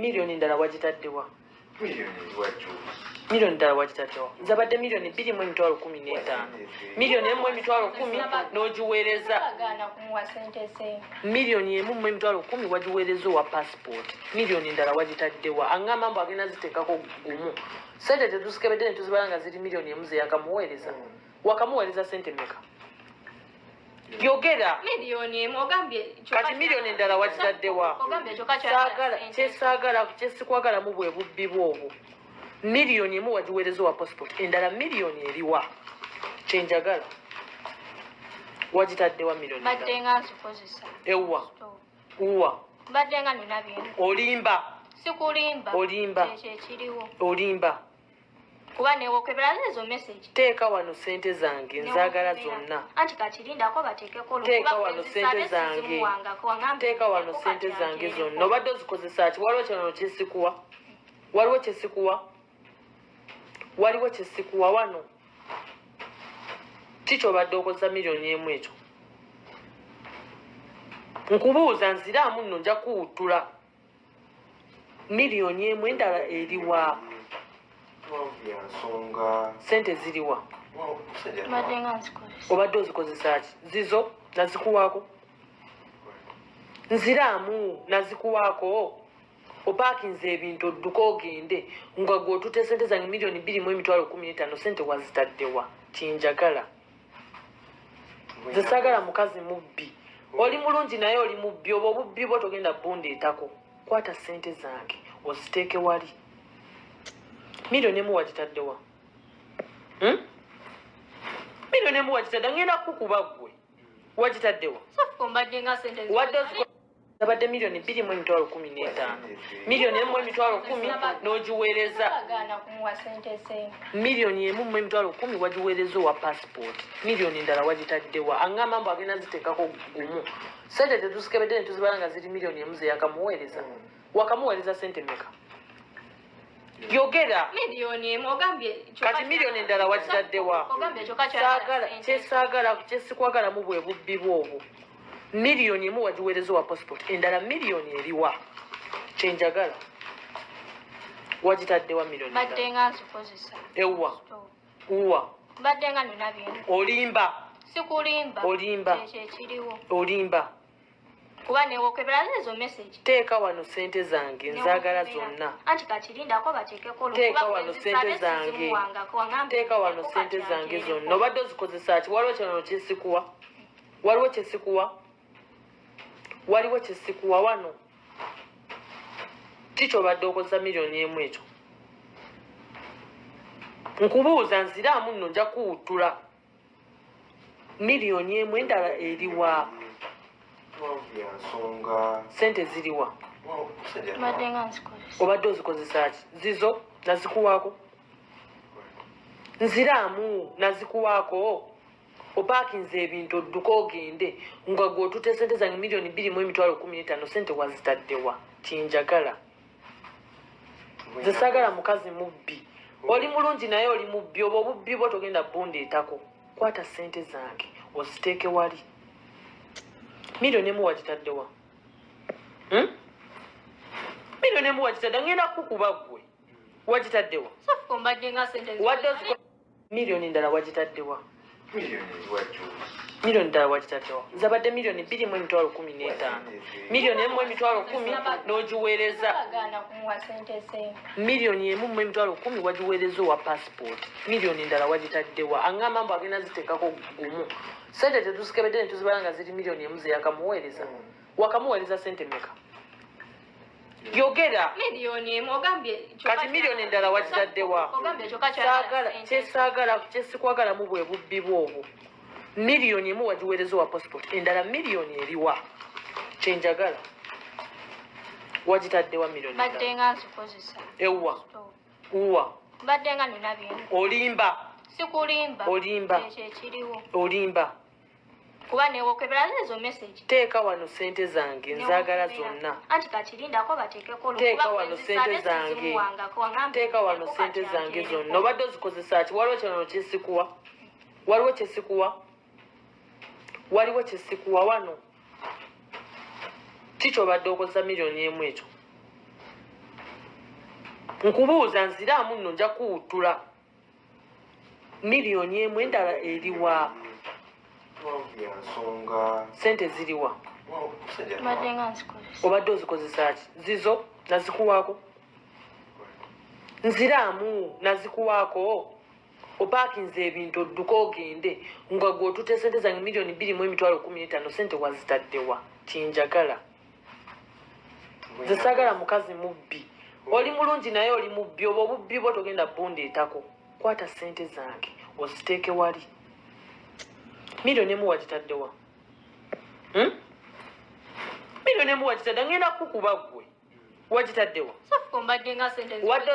miliyoni ndala wagitaddewa miliyoni ndala wagitaddewa zabadde miliyoni 2.15 miliyoni 1.10 n'ogiweereza miliyoni 1.10 wagiweereza owa passport miliyoni ndala wagitaddewa aŋŋamba mbu agenda ziteekako gumu sente tetusikebedde ne tuzibala nga ziri miliyoni emu ze yakamuweereza wakamuweereza sente meka yogera miliyoni emu ogambye kati miliyoni ndala wagitaddewa kyesikwagalamu bwe bubbi bwobwo miliyoni emu wagiweereza owa passport endala miliyoni eriwa kyenjagala wagitaddewa miliyoni badde nga nzikozesa ewa uwa badde nga nina bintu olimba sikulimba olimba kyekiriwo olimba kuba newokebera ezo message teeka wano sente zange nzaagala zonna anti kakirindako bateekeko teeka wano sente zange teeka wano sente zange zonna obadde ozikozesa ki waliwo kyano kyesikuwa waliwo kyesikuwa wano kikyobadde okozesa miliyoni emu ekyo nkubuuza nziraamu nno nja kuwutula miliyoni emu endala eriwa sente ziriwa badde nga nzikozesa obadde ozikozesa ki zizo nazikuwaako nziraamu nazikuwaako opaakinze ebintu odduka ogende nga gweotute sente zange miliyoni 2.15 sente wazitaddewa kinjagala zesaagala mukazi mubbi oli mulungi naye oli mubbi oba obubbi bwo togenda bundeetako kwata sente zange oziteeke wali miliyoni emu wagitaddewa miliyoni emu wagitadde ngenda kukuba ggwe wagitaddewa Cephco mbadde nga sente zabadde miliyoni 2.15 miliyoni 1.10 n'ogiweereza miliyoni 1.10 wagiweereza owa passport miliyoni ndala wagitaddewa aŋŋamba mbu agenda ziteekako gumu sente tetusikebedde ne tuzibala nga ziri miliyoni emu ze yakamuweereza wakamuweereza sente meka yogera miliyoni emu ogambye kati miliyoni ndala wagitaddewa kyesikwagalamu bwe bubbi bwobwo miliyoni emu wagiweereza owa passport endala miliyoni eriwa kyenjagala wagitaddewa miliyoni badde nga nzikozesa ewa uwa badde nga nina bintu olimba sikulimba olimba kyekiriwo olimba kuba newokebera ezo message teeka wano sente zange nzaagala zonna anti kakirindako bateekeko teeka wano sente zange teeka wano sente zange zonna obadde ozikozesa ki waliwo kyano kyesikuwa waliwo kyesikuwa wano kikyobadde okozesa miliyoni emu ekyo nkubuuza nziraamu nno nja kuwutula miliyoni emu endala eriwa sente ziriwa badde nga nzikozesa obadde ozikozesa ki zizo nazikuwaako nziraamu nazikuwaako opaakinze ebintu odduka ogende nga gweotute sente zange miliyoni 2.15 sente wazitaddewa kinjagala zesaagala mukazi mubbi oli mulungi naye oli mubbi oba obubbi bwo togenda bundeetako kwata sente zange oziteeke wali miliyoni emu wagitaddewa miliyoni emu wagitadde ngenda kukuba ggwe wagitaddewa Cephco mbadde nga sente miliyoni ndala wagitaddewa miliyoni ndala wagitaddewa zabadde miliyoni 2.15 miliyoni 1.10 n'ogiweereza miliyoni 1.10 wagiweereza owa passport miliyoni ndala wagitaddewa aŋŋamba mbu agenda ziteekako gumu sente tetusikebedde ne tuzibala nga ziri miliyoni emu ze yakamuweereza wakamuweereza sente meka yogera miliyoni emu ogambye kati miliyoni ndala wagitaddewa kyesikwagalamu bwe bubbi bwobwo miliyoni emu wagiweereza owa passport endala miliyoni eriwa kyenjagala wagitaddewa miliyoni badde nga nzikozesa ewa uwa badde nga nina bintu olimba sikulimba olimba kyekiriwo olimba kuba newokebera ezo message teeka wano sente zange nzaagala zonna anti kakirindako bateekeko teeka wano sente zange teeka wano sente zange zonna obadde ozikozesa ki waliwo kyano kyesikuwa waliwo kyesikuwa wano kikyobadde okozesa miliyoni emu ekyo nkubuuza nziraamu nno nja kuwutula miliyoni emu endala eriwa sente ziriwa mbadde nga nzikozesa obadde ozikozesa ki zizo nazikuwaako nziraamu nazikuwaako opaakinze ebintu odduka ogende nga gweotute sente zange miliyoni 2.15 sente wazitaddewa tinjagala zisagala mukazi mubbi oli mulungi naye oli mubbi oba obubbi bwo togenda bundeetako kwata sente zange oziteeke wali miliyoni emu wagitaddewa miliyoni emu wagitadde ngenda kukuba gwe wagitaddewa Cephco mbadde nga sente wadde